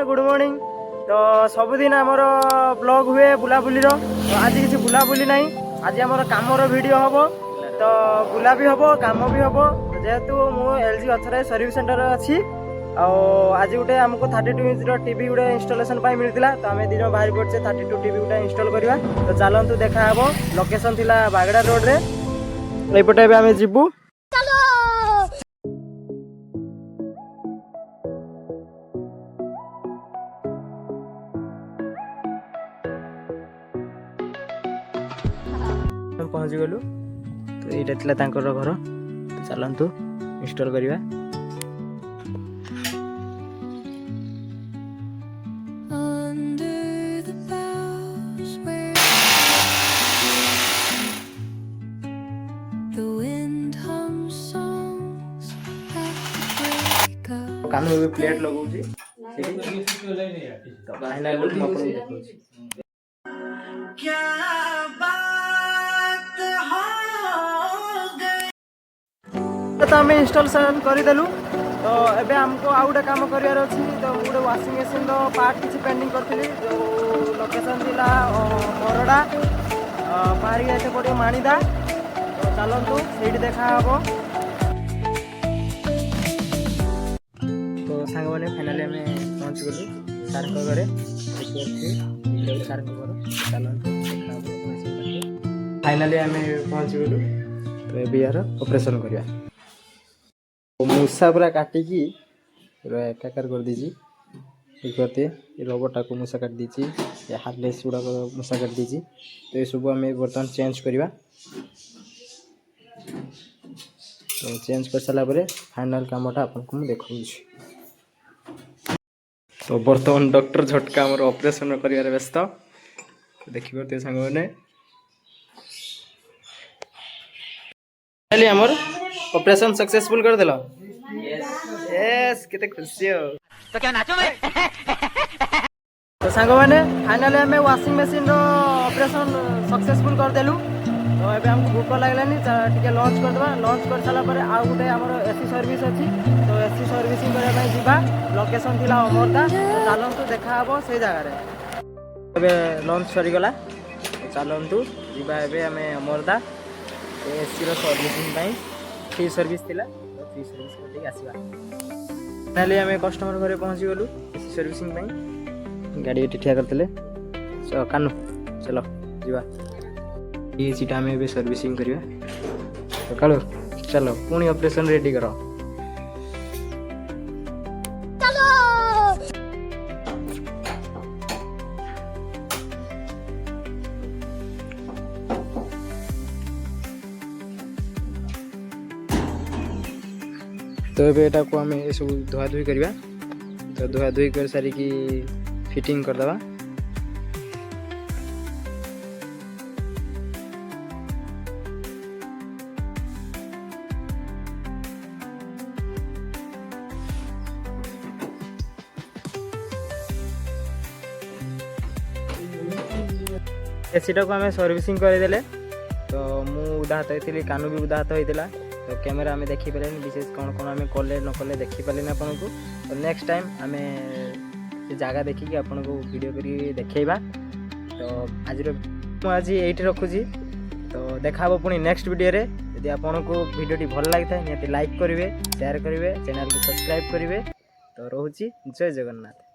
नमस्कार good morning. तो सबुदिन आमर ब्लॉग हुए बुलाबुली तो आज किसी बुलाबुली ना आज आमर कामर वीडियो हम तो बुला भी हम काम भी हम जेहेतु मुझे एलजी अथराइज सर्विस सेंटर अच्छी आज गोटे आमको 32 इंच टीवी गोटे इनस्टलेशन मिलता तो आम दिन बाहर पड़े 32 टीवी गोटे इनस्टॉल करवा तो चलतु देखा लोकेशन थिला बागड़ा रोड रे एपटे आम जीवु पहुँची गलु तो ये घर तो चलतु इनस्टॉल करवा कान में भी प्लेट लगाऊँ तो बाहर तो आम इनस्टॉलेशन करदेलु तो एबे हमको आउ गोटे कम करार अच्छी तो गोटे वाशिंग मशीन पार्ट किसी पेंडिंग करी जो लोकेशन थी मोरडा बाहरी जाते पड़े माणीदा तो चलतु से देखा हम तो सांग मैंने फाइनाली आम पहुँच गलु सार घरे सार घर चलतु फाइनाली आम पहुँच गलु तो ये यार ऑपरेशन करवा मूसा पूरा काटिकी एकाकार कर दीजिए करते रबरटा को मूसा काट दीजिए या हार्डलेस गुड़ाक मूसा काट दीजिए तो ये सब आम बर्तमान चेंज करवा तो चेंज कर सारापर फाइनल कामटा आपको मुझे देखा तो बर्तमान डॉक्टर झटका आम ऑपरेशन कर व्यस्त देखिए सांग मैंने आमर ऑपरेशन सक्सेसफुल कर देला यस केते खुशी हो तो क्या नाचो मैं तो सांग माने फाइनली हमें वाशिंग मशीन रो ऑपरेशन सक्सेसफुल कर देलु तो एबे हमको भूख लागलानी टिके लॉन्च कर देबा लॉन्च कर साला पर आ गुटे हमर एसी सर्विस अछि तो एसी सर्विसिंग करे भाई जीवा लोकेशन थिला अमरदा तो चलंतु देखा हबो से जगह रे एबे लॉन्च सरी गला तो चलंतु जीवा एबे हमें अमरदा एसी रो सर्विसिंग भाई फ्री सर्विस थिला तो फ्री सर्विस करके आसीबा फाइनली आम कस्टमर घरे पहुँची गलु एसी सर्विसिंग गाड़ी ये ठिया करते कानु चलो जीवा ये सीटा आम ए सर्विसिंग करवा सकाल चलो पुणी ऑपरेशन रेडी करो तो ये को आम ये सब धुआ धुई करवा तो धुआ धुई कर सारिकी फिटिंग करदे एसीटा को आम सर्विसिंग करदेले तो मु उदाहत होती कानू भी उदाहत होता तो कैमेरा आम देखी पारे विशेष कौन कौन आम कले न कले देखी पारे आपन को तो नेक्स्ट टाइम आम से जगह देखिकी आपन को वीडियो करी देखा तो आज ये रखुची तो देखा पुणी नेक्स्ट वीडियो रे यदि आपन को वीडियोटी भल लगी था निहाती लाइक करेंगे शेयर करेंगे चैनल को सब्सक्राइब करेंगे तो रोची जय जगन्नाथ।